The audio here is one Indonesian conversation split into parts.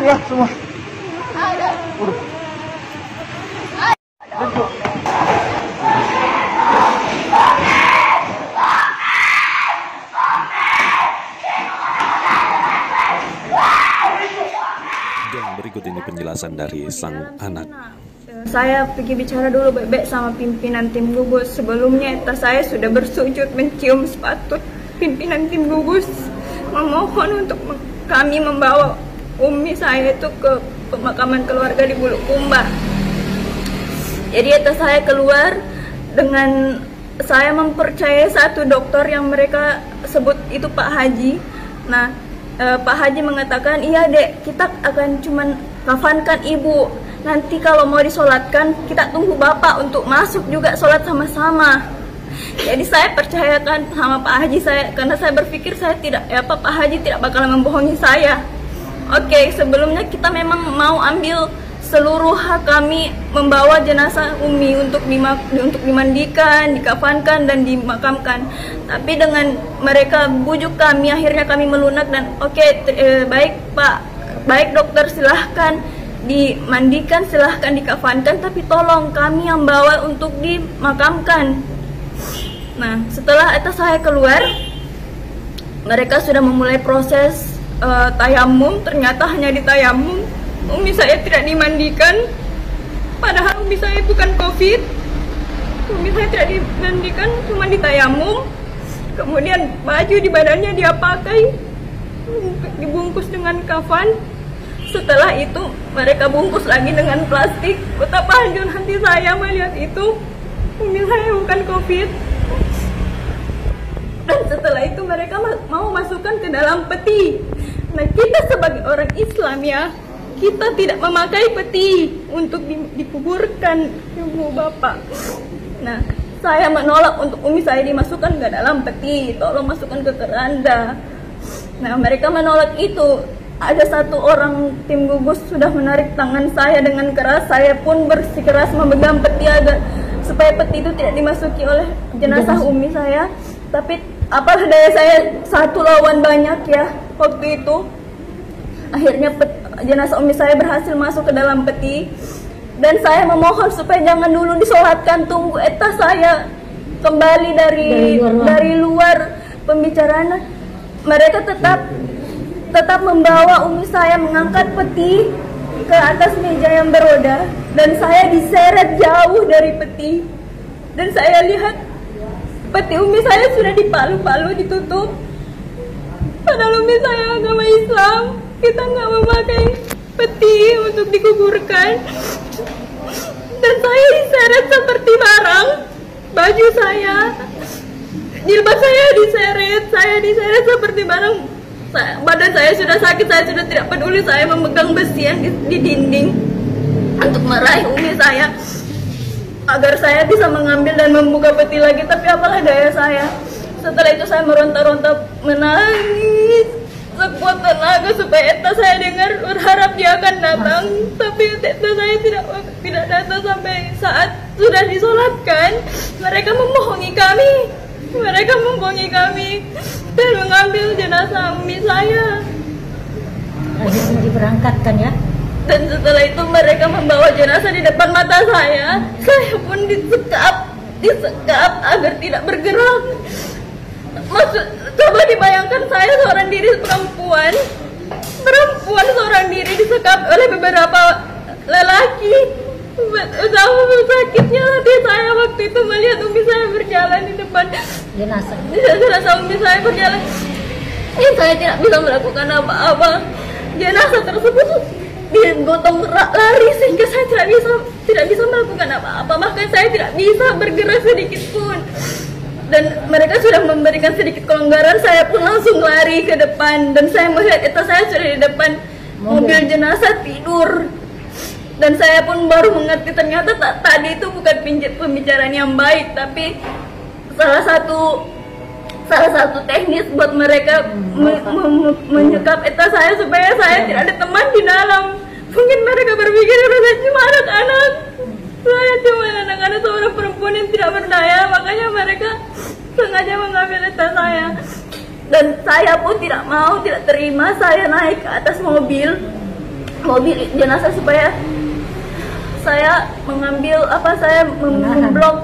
ya semua. Udah. Dan berikut ini penjelasan dari sang anak. Saya pergi bicara dulu baik-baik sama pimpinan tim gugus. Sebelumnya saya sudah bersujud mencium sepatu pimpinan tim gugus, memohon untuk kami membawa umi saya itu ke pemakaman keluarga di Bulukumba. Jadi saya keluar dengan saya mempercayai satu dokter yang mereka sebut itu Pak Haji. Nah, Pak Haji mengatakan, iya dek, kita akan cuman kafankan ibu. Nanti kalau mau disolatkan, kita tunggu bapak untuk masuk juga solat sama-sama. Jadi saya percayakan sama Pak Haji saya, karena saya berpikir Pak Haji tidak bakal membohongi saya. Oke, sebelumnya kita memang mau ambil seluruh hak kami membawa jenazah Umi untuk dimandikan, dikafankan dan dimakamkan. Tapi dengan mereka bujuk kami, akhirnya kami melunak dan baik Pak, baik dokter, silahkan dimandikan, silahkan dikafankan, tapi tolong kami yang bawa untuk dimakamkan. Nah, setelah itu saya keluar, mereka sudah memulai proses tayamum. Ternyata hanya di tayamum, umi saya tidak dimandikan, padahal umi saya bukan COVID. Umi saya tidak dimandikan, cuma di tayamum. Kemudian baju di badannya dia pakai, dibungkus dengan kafan. Setelah itu mereka bungkus lagi dengan plastik. Betapa hancur hati saya melihat itu. Umi saya bukan COVID. Dan setelah itu mereka mau masukkan ke dalam peti. Nah, kita sebagai orang Islam ya, kita tidak memakai peti untuk dikuburkan ibu bapak. Nah, saya menolak untuk umi saya dimasukkan ke dalam peti, tolong masukkan ke keranda. Nah, mereka menolak itu. Ada satu orang tim gugus sudah menarik tangan saya dengan keras. Saya pun bersikeras memegang peti agar supaya peti itu tidak dimasuki oleh jenazah umi saya. Tapi apalah daya saya, satu lawan banyak ya waktu itu. Akhirnya jenazah umi saya berhasil masuk ke dalam peti. Dan saya memohon supaya jangan dulu disolatkan, tunggu saya kembali dari luar pembicaraan. Mereka tetap membawa umi saya mengangkat peti ke atas meja yang beroda, dan saya diseret jauh dari peti. Dan saya lihat peti umi saya sudah dipalu-palu, ditutup. Padahal umi saya agama Islam, kita nggak memakai peti untuk dikuburkan. Dan saya diseret seperti barang, baju saya, jilbab saya diseret seperti barang. Badan saya sudah sakit, saya sudah tidak peduli. Saya memegang besi yang di dinding untuk meraih umi saya agar saya bisa mengambil dan membuka peti lagi. Tapi apalah daya saya. Setelah itu saya meronta-ronta, menangis sekuat tenaga supaya saya dengar, berharap dia akan datang. Tapi saya tidak datang sampai saat sudah disolatkan. Mereka membohongi kami. Dan mengambil jenazah umi saya. Langsung diberangkatkan ya. Dan setelah itu mereka membawa jenazah di depan mata saya. Saya pun disekap agar tidak bergerak. Coba dibayangkan, saya seorang diri perempuan seorang diri disekap oleh beberapa lelaki. Betapa sakitnya hati saya waktu itu melihat umi saya berjalan di depan jenazah umi saya berjalan. Saya tidak bisa melakukan apa-apa. Jenazah tersebut digotong lari sehingga saya tidak bisa melakukan apa-apa. Bahkan saya tidak bisa bergerak sedikit pun. Dan mereka sudah memberikan sedikit kelonggaran, saya pun langsung lari ke depan. Dan saya melihat saya sudah di depan mobil jenazah tidur. Dan saya pun baru mengerti ternyata tadi itu bukan pembicaraan yang baik, tapi salah satu teknis buat mereka menyekap saya supaya saya tidak ada teman di dalam. Mungkin mereka berpikir saya cuma anak-anak. Saya cuma anak-anak seorang perempuan yang tidak berdaya, makanya mereka sengaja mengambil saya. Dan saya pun tidak terima. Saya naik ke atas mobil. mobil jenazah supaya saya mengambil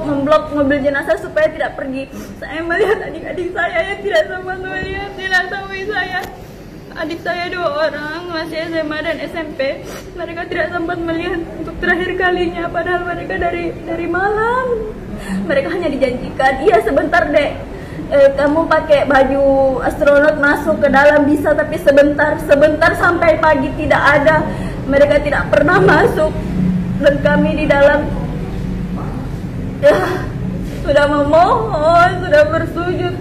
memblok mobil jenazah supaya tidak pergi. Saya melihat adik-adik saya yang tidak sempat melihat jenazah saya. Adik saya 2 orang masih SMA dan SMP. Mereka tidak sempat melihat untuk terakhir kalinya, padahal mereka dari malam. Mereka hanya dijanjikan, iya sebentar dek, kamu pakai baju astronot masuk ke dalam bisa, tapi sebentar sampai pagi tidak ada. Mereka tidak pernah masuk dan kami di dalam ya sudah memohon, sudah bersujud